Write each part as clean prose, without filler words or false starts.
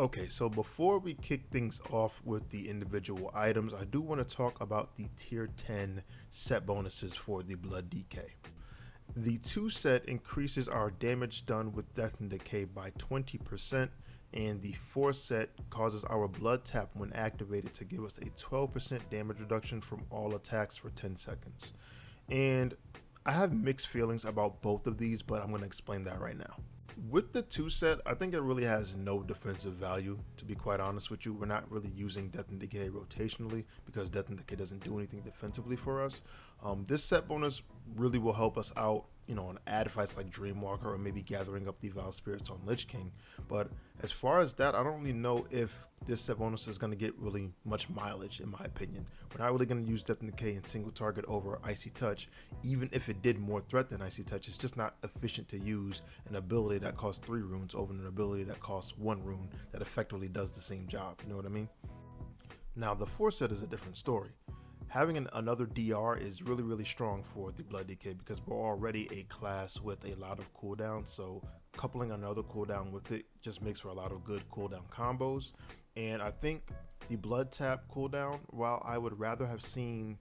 Okay, so before we kick things off with the individual items, I do want to talk about the tier 10 set bonuses for the Blood DK. The 2 set increases our damage done with Death and Decay by 20%, and the 4 set causes our Blood Tap when activated to give us a 12% damage reduction from all attacks for 10 seconds. And I have mixed feelings about both of these, but I'm going to explain that right now. With the 2 set, I think it really has no defensive value, to be quite honest with you. We're not really using Death and Decay rotationally because Death and Decay doesn't do anything defensively for us. This set bonus really will help us out, on ad fights like Dreamwalker or maybe gathering up the Vile Spirits on Lich King. But as far as that, I don't really know if this set bonus is going to get really much mileage, in my opinion. We're not really going to use Death and Decay in single target over Icy Touch. Even if it did more threat than Icy Touch, it's just not efficient to use an ability that costs 3 runes over an ability that costs 1 rune that effectively does the same job. You know what I mean? Now, the 4 set is a different story. Having another DR is really strong for the Blood DK because we're already a class with a lot of cooldown, so coupling another cooldown with it just makes for a lot of good cooldown combos. And I think the Blood Tap cooldown, while I would rather have seen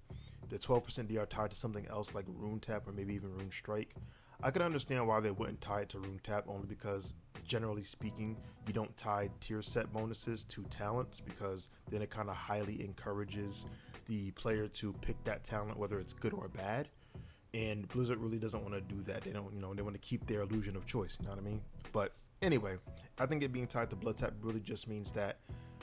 the 12% DR tied to something else like Rune Tap or maybe even Rune Strike, I could understand why they wouldn't tie it to Rune Tap, only because generally speaking you don't tie tier set bonuses to talents, because then it kind of highly encourages the player to pick that talent whether it's good or bad, and Blizzard really doesn't want to do that. They don't, they want to keep their illusion of choice, you know what I mean? But anyway, I think it being tied to Blood Tap really just means that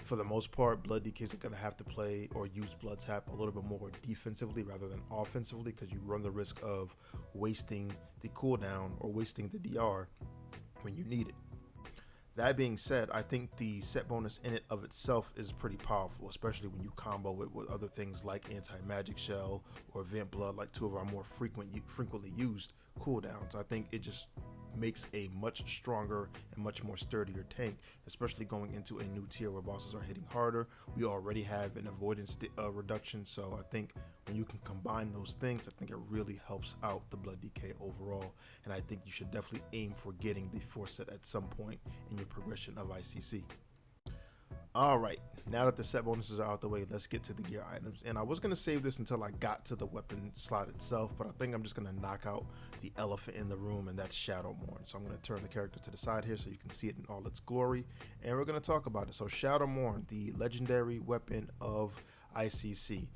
for the most part Blood DKs are going to have to play or use Blood Tap a little bit more defensively rather than offensively, because you run the risk of wasting the cooldown or wasting the DR when you need it. That being said, I think the set bonus in it of itself is pretty powerful, especially when you combo it with other things like Anti-Magic Shell or Vent Blood, like 2 of our more frequently used cooldowns. I think it just makes a much stronger and much more sturdier tank, especially going into a new tier where bosses are hitting harder. We already have an avoidance reduction, so I think when you can combine those things, I think it really helps out the Blood DK overall, and I think you should definitely aim for getting the 4 set at some point in your progression of ICC. Alright, now that the set bonuses are out the way, let's get to the gear items. And I was going to save this until I got to the weapon slot itself, but I think I'm just going to knock out the elephant in the room, and that's Shadowmourne. So I'm going to turn the character to the side here so you can see it in all its glory, and we're going to talk about it. So Shadowmourne, the legendary weapon of ICC.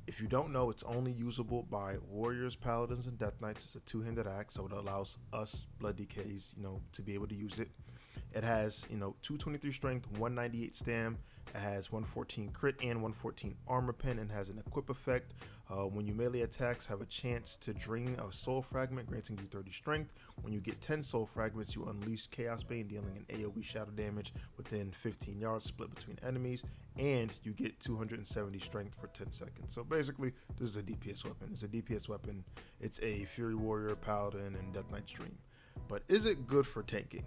If you don't know, it's only usable by warriors, paladins, and death knights. It's a 2-handed axe, so it allows us Blood DKs, to be able to use it. It has, 223 strength, 198 stam. It has 114 crit and 114 armor pen, and has an equip effect. When you melee attacks, have a chance to drain a soul fragment, granting you 30 strength. When you get 10 soul fragments, you unleash Chaos Bane, dealing an AoE shadow damage within 15 yards, split between enemies, and you get 270 strength for 10 seconds. So basically, this is a DPS weapon. It's a DPS weapon. It's a Fury Warrior, Paladin, and Death Knight's dream. But is it good for tanking?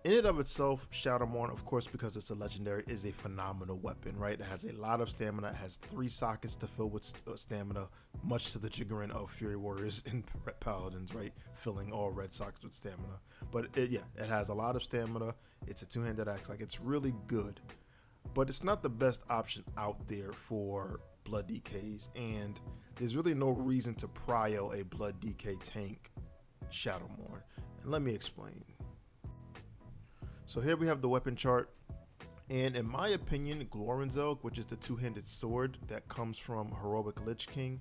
In and of itself, Shadowmourne, of course, because it's a legendary, is a phenomenal weapon, right? It has a lot of stamina. It has 3 sockets to fill with stamina, much to the chagrin of Fury Warriors and Paladins, right? Filling all red sockets with stamina. But it has a lot of stamina. It's a 2-handed axe. Like, it's really good. But it's not the best option out there for Blood DKs, and there's really no reason to prio a Blood DK tank Shadowmourne. And let me explain. So here we have the weapon chart, and in my opinion, Glorinzelg, which is the 2-handed sword that comes from Heroic Lich King,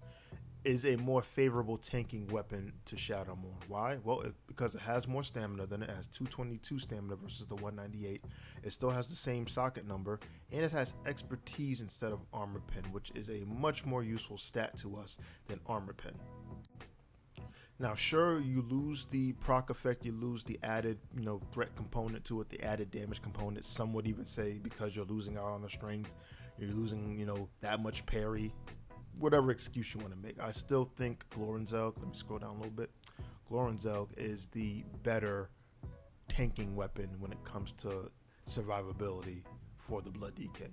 is a more favorable tanking weapon to Shadowmourne. Why? Well, because it has more stamina than it has 222 stamina versus the 198. It still has the same socket number, and it has expertise instead of armor pen, which is a much more useful stat to us than armor pen. Now, sure, you lose the proc effect, you lose the added, threat component to it, the added damage component. Some would even say because you're losing out on the strength, you're losing, that much parry. Whatever excuse you want to make. I still think Glorinzelg, let me scroll down a little bit. Glorinzelg is the better tanking weapon when it comes to survivability for the Blood DK.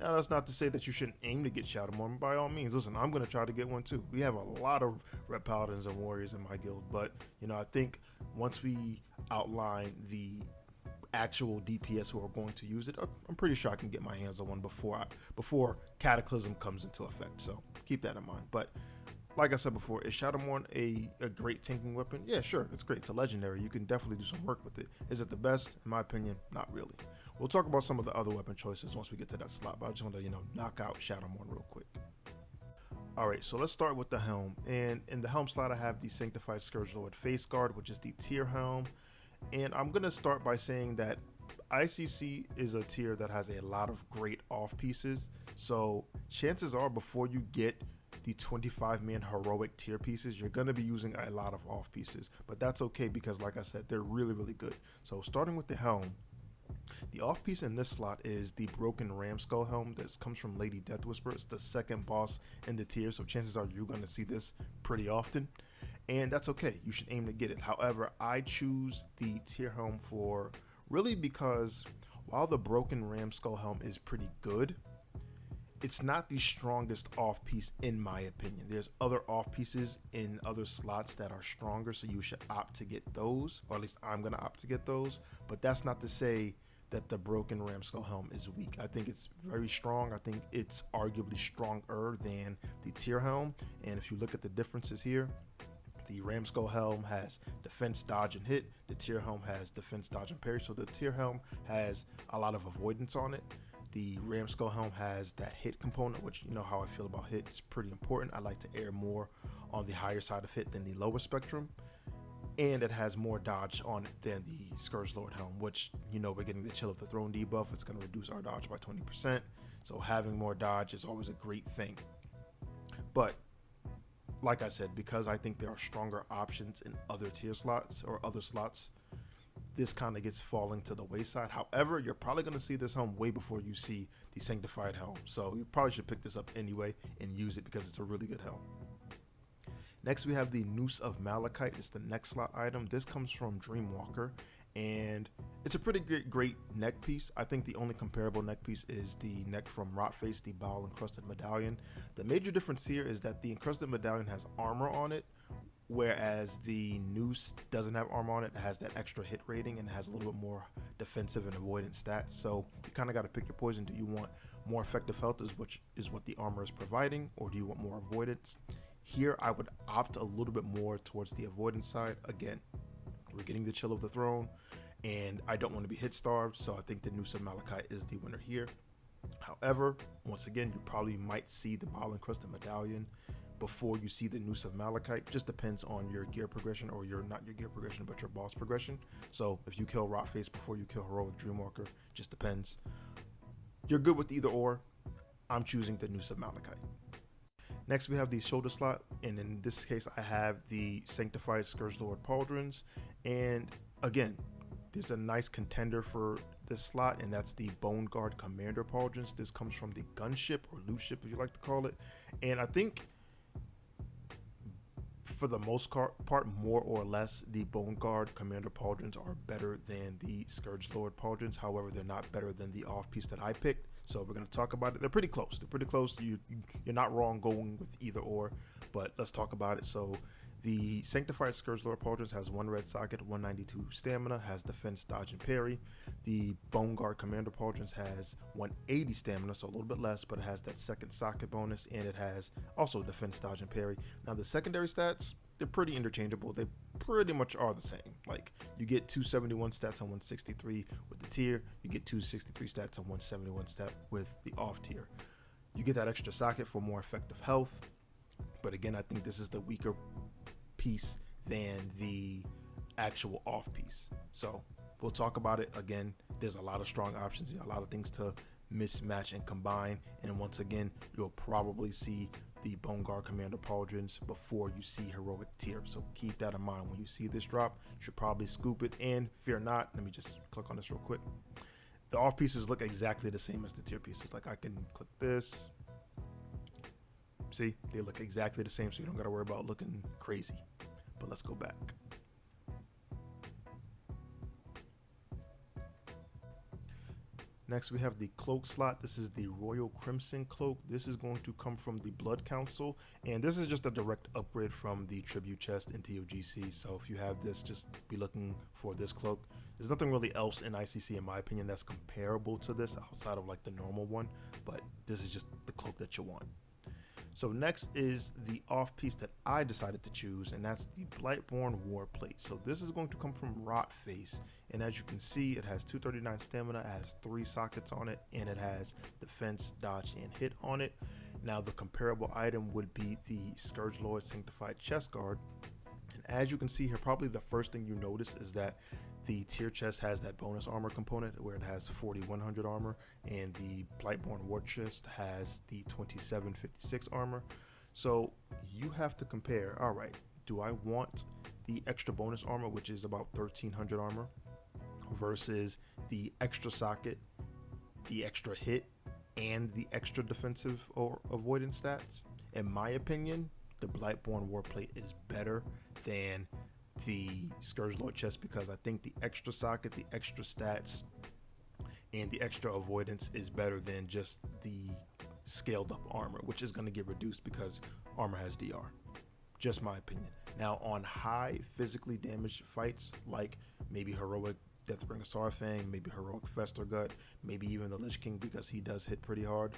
Now, that's not to say that you shouldn't aim to get Shadowmourne. By all means, listen, I'm going to try to get one too. We have a lot of Red Paladins and Warriors in my guild, but, I think once we outline the actual DPS who are going to use it, I'm pretty sure I can get my hands on one before Cataclysm comes into effect. So keep that in mind. But like I said before, is Shadowmourne a great tanking weapon? Yeah, sure, it's great. It's a legendary. You can definitely do some work with it. Is it the best? In my opinion, not really. We'll talk about some of the other weapon choices once we get to that slot, but I just want to, knock out Shadowmourne real quick. Alright, so let's start with the helm. And in the helm slot, I have the Sanctified Scourgelord Face Guard, which is the tier helm. And I'm going to start by saying that ICC is a tier that has a lot of great off pieces. So chances are before you get the 25-man heroic tier pieces, you're going to be using a lot of off pieces. But that's okay because, like I said, they're really, really good. So starting with the helm, the off piece in this slot is the Broken Ram Skull helm. This comes from Lady Deathwhisper. It's the second boss in the tier, so chances are you're going to see this pretty often. And that's okay. You should aim to get it. However, I choose the tier helm for really because while the Broken Ram Skull helm is pretty good, it's not the strongest off piece in my opinion. There's other off pieces in other slots that are stronger, so you should opt to get those, or at least I'm going to opt to get those. But that's not to say that the Broken Ram Skull helm is weak. I think it's very strong. I think it's arguably stronger than the tier helm. And if you look at the differences here, the Ram Skull helm has defense, dodge, and hit. The tier helm has defense, dodge, and parry. So the tier helm has a lot of avoidance on it. The Ram Skull helm has that hit component, which you know how I feel about hit. It's pretty important. I like to err more on the higher side of hit than the lower spectrum. And it has more dodge on it than the Scourgelord helm, which, we're getting the Chill of the Throne debuff. It's going to reduce our dodge by 20%. So having more dodge is always a great thing. But like I said, because I think there are stronger options in other tier slots or other slots, this kind of gets falling to the wayside. However, you're probably going to see this helm way before you see the Sanctified helm. So you probably should pick this up anyway and use it because it's a really good helm. Next, we have the Noose of Malachite. It's the next slot item. This comes from Dreamwalker, and it's a pretty great neck piece. I think the only comparable neck piece is the neck from Rotface, the Bowel Encrusted Medallion. The major difference here is that the Encrusted Medallion has armor on it, whereas the Noose doesn't have armor on it. It has that extra hit rating and has a little bit more defensive and avoidance stats. So you kind of got to pick your poison. Do you want more effective health, which is what the armor is providing, or do you want more avoidance? Here, I would opt a little bit more towards the avoidance side. Again, we're getting the Chill of the Throne, and I don't want to be hit starved, so I think the Noose of Malachite is the winner here. However, once again, you probably might see the Bowel Encrusted Medallion before you see the Noose of Malachite. Just depends on your gear progression, or not your gear progression, but your boss progression. So if you kill Rotface before you kill Heroic Dreamwalker, just depends. You're good with either or. I'm choosing the Noose of Malachite. Next, we have the shoulder slot, and in this case, I have the Sanctified Scourgelord Pauldrons. And again, there's a nice contender for this slot, and that's the Bone Guard Commander Pauldrons. This comes from the gunship, or loot ship, if you like to call it. And I think, for the most part, more or less, the Bone Guard Commander Pauldrons are better than the Scourgelord Pauldrons. However, they're not better than the off-piece that I picked. So we're going to talk about it. They're pretty close. You're not wrong going with either or, but let's talk about it. So the Sanctified Scourgelord Pauldrons has 1 red socket, 192 stamina, has defense, dodge, and parry. The Bone Guard Commander Pauldrons has 180 stamina, so a little bit less, but it has that second socket bonus, and it has also defense, dodge, and parry. Now the secondary stats, they're pretty interchangeable. They pretty much are the same. Like, you get 271 stats on 163 with the tier, you get 263 stats on 171 stat with the off tier. You get that extra socket for more effective health, but again, I think this is the weaker piece than the actual off piece. So we'll talk about it. Again, there's a lot of strong options, a lot of things to mismatch and combine, and once again, you'll probably see the Bone Guard Commander Pauldrons before you see Heroic tier. So keep that in mind. When you see this drop, you should probably scoop it, and fear not, let me just click on this real quick. The off pieces look exactly the same as the tier pieces. Like, I can click this. See, they look exactly the same, so you don't got to worry about looking crazy. But let's go back. Next, we have the cloak slot. This is the Royal Crimson Cloak. This is going to come from the Blood Council, and this is just a direct upgrade from the Tribute Chest in TOGC. So if you have this, just be looking for this cloak. There's nothing really else in ICC, in my opinion, that's comparable to this outside of like the normal one, but this is just the cloak that you want. So next is the off piece that I decided to choose, and that's the Blightborn Warplate. So this is going to come from Rotface, and as you can see, it has 239 stamina, it has 3 sockets on it, and it has defense, dodge, and hit on it. Now the comparable item would be the Scourgelord Sanctified Chest Guard, and as you can see here, probably the first thing you notice is that the tier chest has that bonus armor component where it has 4100 armor, and the Blightborn War Chest has the 2756 armor. So you have to compare, all right, do I want the extra bonus armor, which is about 1300 armor, versus the extra socket, the extra hit, and the extra defensive or avoidance stats? In my opinion, the Blightborn Warplate is better than the Scourgelord chest because I think the extra socket, the extra stats, and the extra avoidance is better than just the scaled up armor, which is going to get reduced because armor has DR. Just my opinion. Now on high physically damaged fights, like maybe heroic Deathbringer Sarfang, maybe heroic Festergut, maybe even the Lich King because he does hit pretty hard,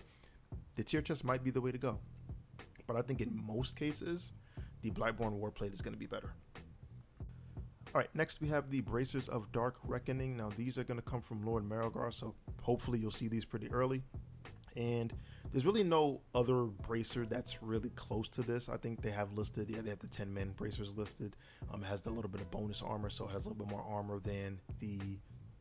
the tier chest might be the way to go. But I think in most cases, the Blightborn Warplate is going to be better. Alright, next we have the Bracers of Dark Reckoning. Now these are going to come from Lord Marelgar, so hopefully you'll see these pretty early. And there's really no other bracer that's really close to this. I think they have listed, yeah, they have the 10-man bracers listed. It has a little bit of bonus armor, so it has a little bit more armor than the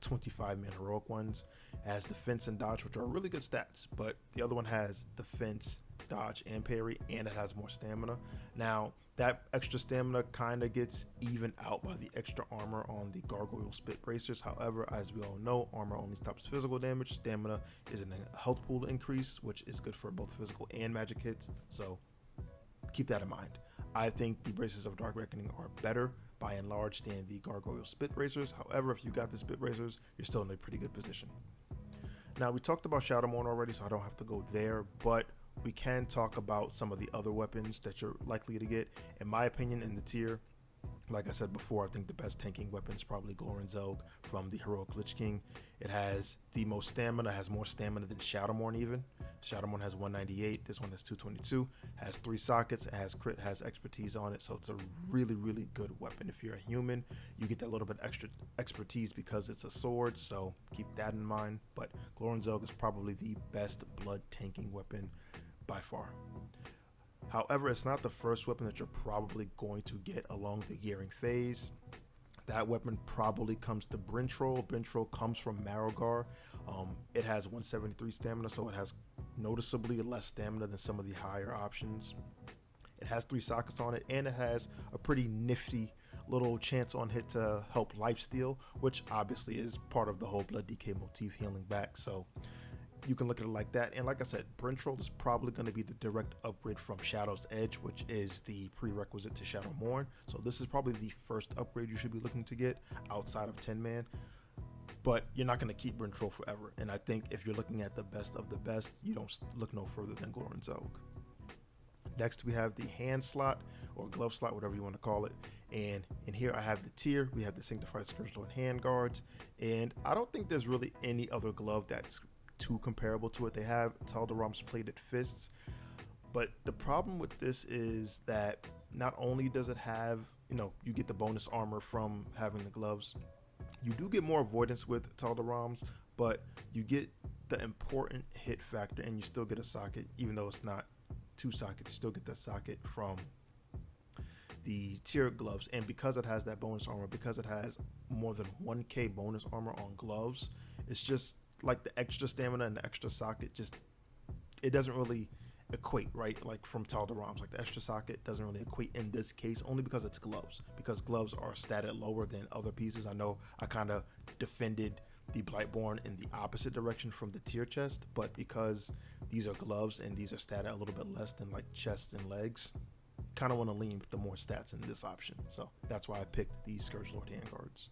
25-man heroic ones. It has defense and dodge, which are really good stats, but the other one has defense, dodge, and parry, and it has more stamina. Now that extra stamina kind of gets evened out by the extra armor on the Gargoyle Spit Bracers. However, as we all know, armor only stops physical damage. Stamina is a health pool increase, which is good for both physical and magic hits, so keep that in mind. I think the Bracers of Dark Reckoning are better by and large than the Gargoyle Spit Bracers. However, if you got the Spit Bracers, you're still in a pretty good position. Now, we talked about Shadowmourne already, so I don't have to go there, but we can talk about some of the other weapons that you're likely to get. In my opinion, in the tier, like I said before, I think the best tanking weapon is probably Glorinzelg from the Heroic Lich King. It has the most stamina, has more stamina than Shadowmourne even. Shadowmourne has 198, this one has 222, has 3 sockets, it has crit, has expertise on it, so it's a really, really good weapon. If you're a human, you get that little bit extra expertise because it's a sword, so keep that in mind. But Glorinzelg is probably the best blood tanking weapon by far. However, it's not the first weapon that you're probably going to get along the gearing phase. That weapon probably comes to Brintroll. Brintroll comes from Marelgar. It has 173 stamina, so it has noticeably less stamina than some of the higher options. It has 3 sockets on it, and it has a pretty nifty little chance on hit to help lifesteal, which obviously is part of the whole Blood DK motif, healing back. So you can look at it like that. And like I said, Brintroll is probably going to be the direct upgrade from Shadow's Edge, which is the prerequisite to Shadowmourne. So this is probably the first upgrade you should be looking to get outside of 10-man. But you're not going to keep Brintroll forever. And I think if you're looking at the best of the best, you don't look no further than Glorinzelg. Next, we have the hand slot or glove slot, whatever you want to call it. And in here, I have the tier. We have the Sanctified Scourgelord hand guards. And I don't think there's really any other glove that's too comparable to it. They have Taldaram's plated fists, but the problem with this is that not only does it have, you get the bonus armor from having the gloves, you do get more avoidance with Taldaram's, but you get the important hit factor and you still get a socket. Even though it's not 2 sockets, you still get that socket from the tier gloves. And because it has that bonus armor, because it has more than 1k bonus armor on gloves, it's just like the extra stamina and the extra socket, it doesn't really equate, right? Like from Taldaram's, like the extra socket doesn't really equate in this case, only because it's gloves, because gloves are statted lower than other pieces. I know I kind of defended the Blightborn in the opposite direction from the tier chest, but because these are gloves and these are statted a little bit less than like chests and legs, kind of want to lean with the more stats in this option. So that's why I picked these Scourgelord handguards.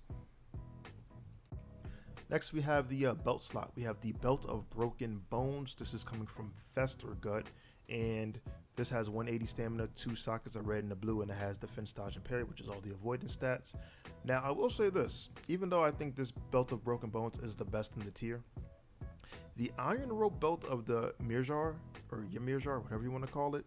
Next, we have the belt slot. We have the Belt of Broken Bones. This is coming from Fester Gut, and this has 180 stamina, 2 sockets, a red and a blue, and it has defense, dodge, and parry, which is all the avoidance stats. Now, I will say this, even though I think this Belt of Broken Bones is the best in the tier, the Iron Rope Belt of the Mirjar, or Yamirjar, whatever you want to call it,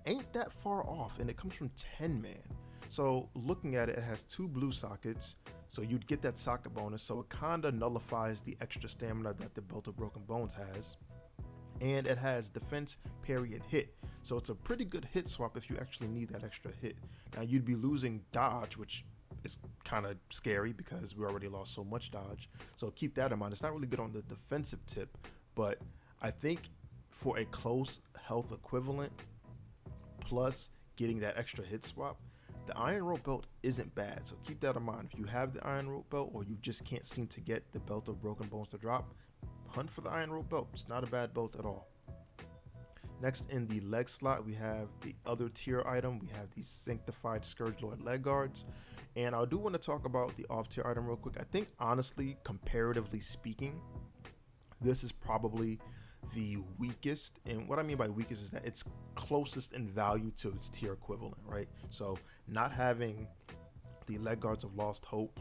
ain't that far off, and it comes from 10 man. So looking at it, it has 2 blue sockets, so you'd get that socket bonus, so it kinda nullifies the extra stamina that the Belt of Broken Bones has. And it has defense, parry, and hit, so it's a pretty good hit swap if you actually need that extra hit. Now you'd be losing dodge, which is kind of scary because we already lost so much dodge, so keep that in mind. It's not really good on the defensive tip, but I think for a close health equivalent, plus getting that extra hit swap, the Iron Rope Belt isn't bad, so keep that in mind. If you have the Iron Rope Belt or you just can't seem to get the Belt of Broken Bones to drop, hunt for the Iron Rope Belt. It's not a bad belt at all. Next, in the leg slot, we have the other tier item. We have the Sanctified Scourgelord leg guards, and I do want to talk about the off tier item real quick. I think honestly, comparatively speaking, this is probably the weakest, and what I mean by weakest is that it's closest in value to its tier equivalent, right? So not having the leg guards of Lost Hope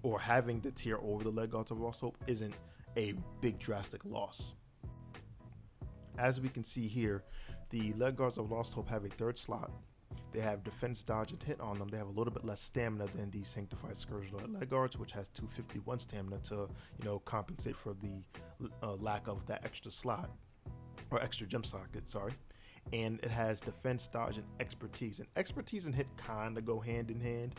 or having the tier over the leg guards of Lost Hope isn't a big drastic loss. As we can see here, the leg guards of Lost Hope have a 3rd slot. They have defense, dodge, and hit on them. They have a little bit less stamina than the Sanctified Scourgelord leg guards, which has 251 stamina to, compensate for the lack of that extra slot, or extra gem socket, sorry. And it has defense, dodge, and expertise. And expertise and hit kind of go hand in hand.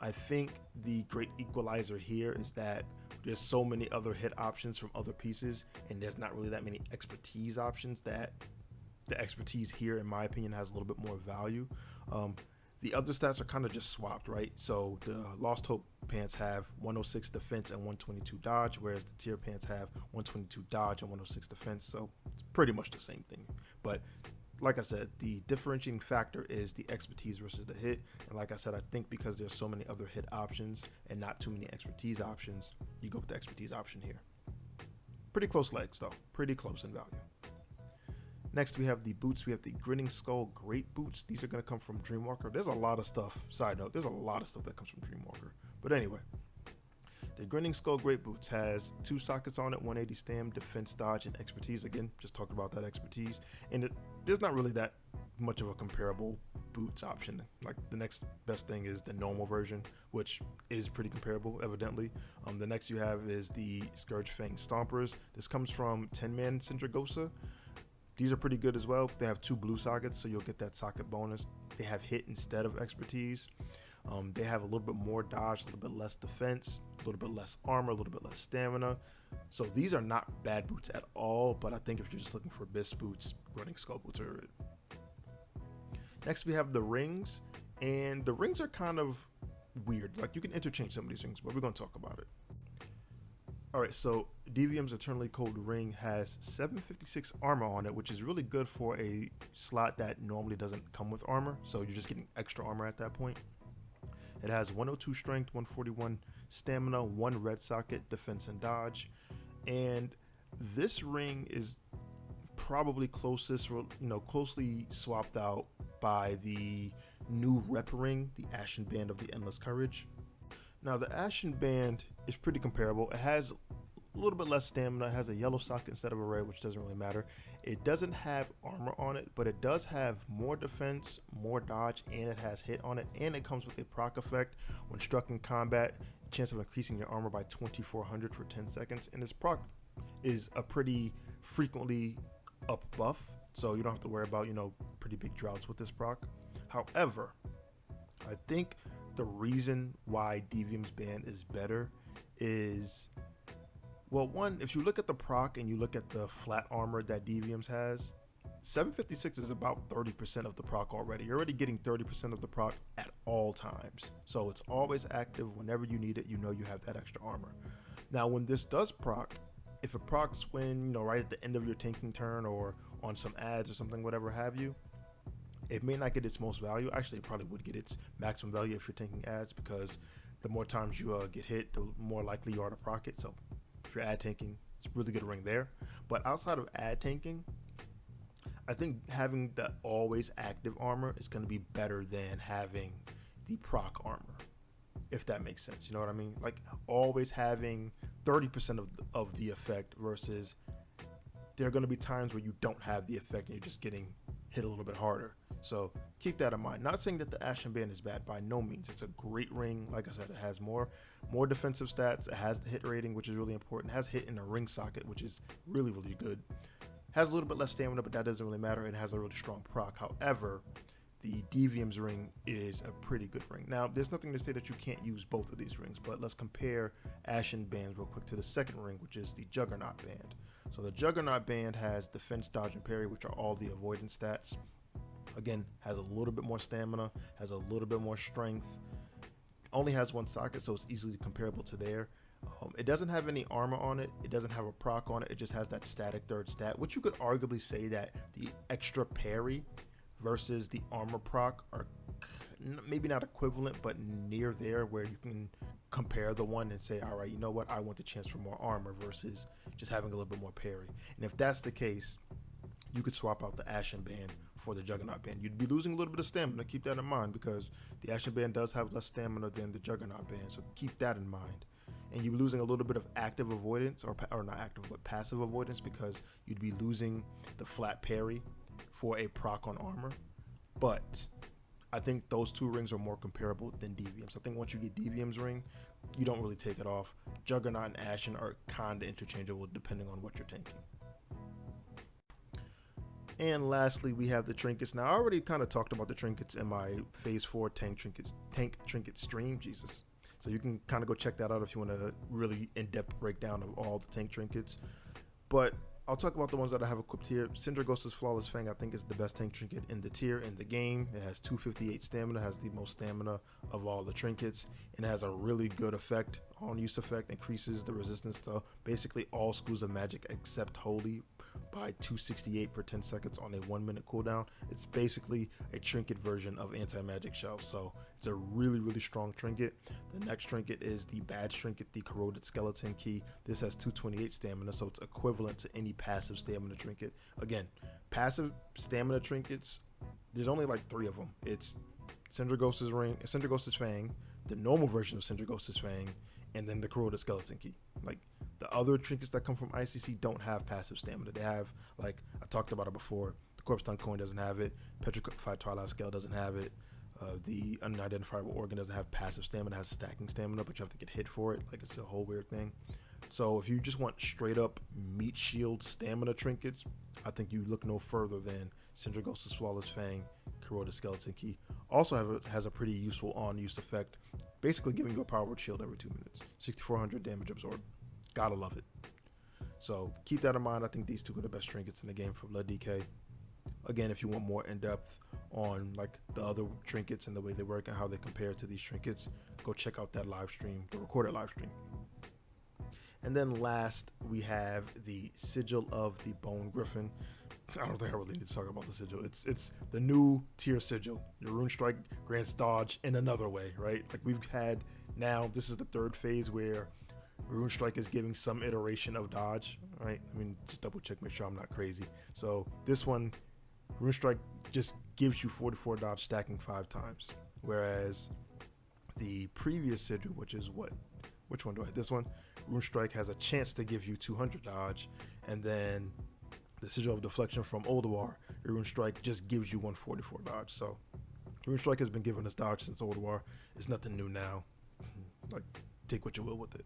I think the great equalizer here is that there's so many other hit options from other pieces, and there's not really that many expertise options that the expertise here, in my opinion, has a little bit more value. The other stats are kind of just swapped, right? So the Lost Hope pants have 106 defense and 122 dodge, whereas the tier pants have 122 dodge and 106 defense. So it's pretty much the same thing. But like I said, the differentiating factor is the expertise versus the hit. And like I said, I think because there's so many other hit options and not too many expertise options, you go with the expertise option here. Pretty close legs though, pretty close in value. Next, we have the boots. We have the Grinning Skull Great Boots. These are going to come from Dreamwalker. There's a lot of stuff. Side note, there's a lot of stuff that comes from Dreamwalker. But anyway, the Grinning Skull Great Boots has 2 sockets on it, 180 stam, defense, dodge, and expertise. Again, just talking about that expertise. And there's not really that much of a comparable boots option. Like the next best thing is the normal version, which is pretty comparable, evidently. The next you have is the Scourge Fang Stompers. This comes from 10-man Sindragosa. These are pretty good as well. They have 2 blue sockets, so you'll get that socket bonus. They have hit instead of expertise. They have a little bit more dodge, a little bit less defense, a little bit less armor, a little bit less stamina. So these are not bad boots at all, but I think if you're just looking for best boots, Grinning Skull boots are it. Next, we have the rings, and the rings are kind of weird. Like, you can interchange some of these rings, but we're going to talk about it. Alright, so Devium's Eternally Cold Ring has 756 armor on it, which is really good for a slot that normally doesn't come with armor, so you're just getting extra armor at that point. It has 102 strength, 141 stamina, 1 red socket, defense, and dodge. And this ring is probably closely swapped out by the new rep ring, the Ashen Band of the Endless Courage. Now, the Ashen Band is pretty comparable. It has a little bit less stamina. It has a yellow socket instead of a red, which doesn't really matter. It doesn't have armor on it, but it does have more defense, more dodge, and it has hit on it. And it comes with a proc effect. When struck in combat, chance of increasing your armor by 2400 for 10 seconds. And this proc is a pretty frequently up buff, so you don't have to worry about, pretty big droughts with this proc. However, I think the reason why Devium's Band is better is, well, one, if you look at the proc and you look at the flat armor that Devium's has, 756 is about 30% of the proc already. You're already getting 30% of the proc at all times. So it's always active. Whenever you need it, you have that extra armor. Now, when this does proc, if it procs when, right at the end of your tanking turn or on some ads or something, whatever have you, it may not get its most value. Actually, it probably would get its maximum value if you're taking ads, because the more times you get hit, the more likely you are to proc it. So if you're ad tanking, it's a really good ring there. But outside of ad tanking, I think having the always active armor is going to be better than having the proc armor, if that makes sense. You know what I mean? Like always having 30% of the effect versus there are going to be times where you don't have the effect and you're just getting hit a little bit harder. So keep that in mind. Not saying that the Ashen Band is bad, by no means. It's a great ring. Like I said, it has more defensive stats. It has the hit rating, which is really important. It has hit in the ring socket, which is really, really good. Has a little bit less stamina, but that doesn't really matter. It has a really strong proc. However, the Devium's ring is a pretty good ring. Now, there's nothing to say that you can't use both of these rings, but let's compare Ashen Bands real quick to the second ring, which is the Juggernaut Band. So the Juggernaut Band has defense, dodge, and parry, which are all the avoidance stats. Again, has a little bit more stamina, has a little bit more strength. Only has one socket, so it's easily comparable to there. It doesn't have any armor on it. It doesn't have a proc on it. It just has that static third stat, which you could arguably say that the extra parry versus the armor proc are maybe not equivalent, but near there, where you can compare the one and say, all right, you know what, I want the chance for more armor versus just having a little bit more parry. And if that's the case, you could swap out the Ashen Band for the Juggernaut Band. You'd be losing a little bit of stamina. Keep that in mind, because the Ashen Band does have less stamina than the Juggernaut Band, so keep that in mind. And you're losing a little bit of active avoidance, or not active, but passive avoidance, because you'd be losing the flat parry for a proc on armor. But I think those two rings are more comparable than Devium's. I think once you get Devium's ring, you don't really take it off. Juggernaut and Ashen are kind of interchangeable depending on what you're tanking. And lastly, we have the trinkets. Now, I already kind of talked about the trinkets in my Phase 4 tank trinket stream. Jesus. So you can kind of go check that out if you want a really in-depth breakdown of all the tank trinkets. But I'll talk about the ones that I have equipped here. Syndragos's Flawless Fang, I think, is the best tank trinket in the tier, in the game. It has 258 stamina, has the most stamina of all the trinkets, and it has a really good effect on use effect. Increases the resistance to basically all schools of magic except Holy by 268 for 10 seconds on a 1 minute cooldown. It's basically a trinket version of anti-magic shell, so it's a really, really strong trinket. The next trinket is the badge trinket, the Corroded Skeleton Key. This has 228 stamina, so it's equivalent to any passive stamina trinket. Again, passive stamina trinkets, there's only like 3 of them. It's Syndragos's ring, Syndragos's Fang, the normal version of Syndragos's Fang, and then the Corroded Skeleton Key. Like, the other trinkets that come from ICC don't have passive stamina. They have, like, I talked about it before, the Corpse Tongue Coin doesn't have it, Petrified Twilight Scale doesn't have it, the Unidentifiable Organ doesn't have passive stamina, it has stacking stamina, but you have to get hit for it. Like, it's a whole weird thing. So if you just want straight up meat shield stamina trinkets, I think you look no further than Syndragos's Flawless Fang, Corroded Skeleton Key. Also has a pretty useful on-use effect, basically giving you a powered shield every 2 minutes. 6,400 damage absorbed. Gotta love it. So keep that in mind. I think these two are the best trinkets in the game for Blood DK. Again, if you want more in-depth on like the other trinkets and the way they work and how they compare to these trinkets, go check out that live stream, the recorded live stream. And then last, we have the Sigil of the Bone Griffin. I don't think I really need to talk about the Sigil. It's the new tier Sigil. Your Rune Strike grants dodge in another way, right? Like we've had now, this is the 3rd phase where Rune Strike is giving some iteration of dodge, right? I mean, just double check, make sure I'm not crazy. So this one, Rune Strike just gives you 44 dodge stacking 5 times. Whereas the previous Sigil, which one do I have? This one, Rune Strike has a chance to give you 200 dodge, and then the Sigil of Deflection from Ulduar, your Rune Strike just gives you 144 dodge. So Rune Strike has been giving us dodge since Ulduar. It's nothing new now. Like, take what you will with it.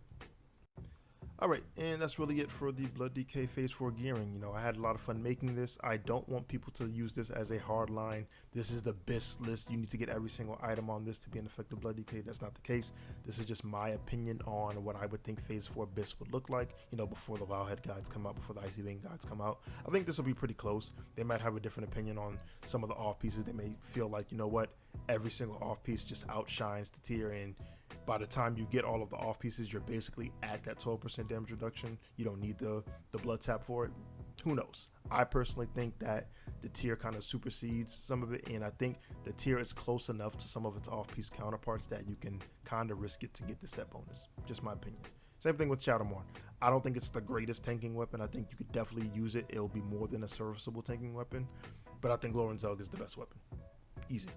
Alright, and that's really it for the Blood DK Phase 4 gearing. You know, I had a lot of fun making this. I don't want people to use this as a hard line. This is the BIS list. You need to get every single item on this to be an effective Blood DK. That's not the case. This is just my opinion on what I would think Phase 4 BIS would look like, you know, before the Wildhead guides come out, before the Icy Vein guides come out. I think this will be pretty close. They might have a different opinion on some of the off pieces. They may feel like, you know what, every single off piece just outshines the tier, and by the time you get all of the off pieces, you're basically at that 12% damage reduction. You don't need the blood tap for it. Who knows? I personally think that the tier kind of supersedes some of it, and I think the tier is close enough to some of its off-piece counterparts that you can kind of risk it to get the set bonus. Just my opinion. Same thing with Shadowmourne. I don't think it's the greatest tanking weapon. I think you could definitely use it. It'll be more than a serviceable tanking weapon, but I think Lorenzelg is the best weapon. Easy.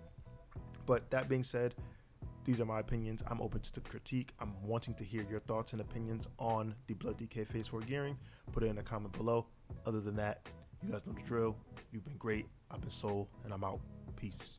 But that being said, these are my opinions. I'm open to critique. I'm wanting to hear your thoughts and opinions on the Blood DK Phase 4 gearing. Put it in a comment below. Other than that, you guys know the drill. You've been great. I've been Soul, and I'm out. Peace.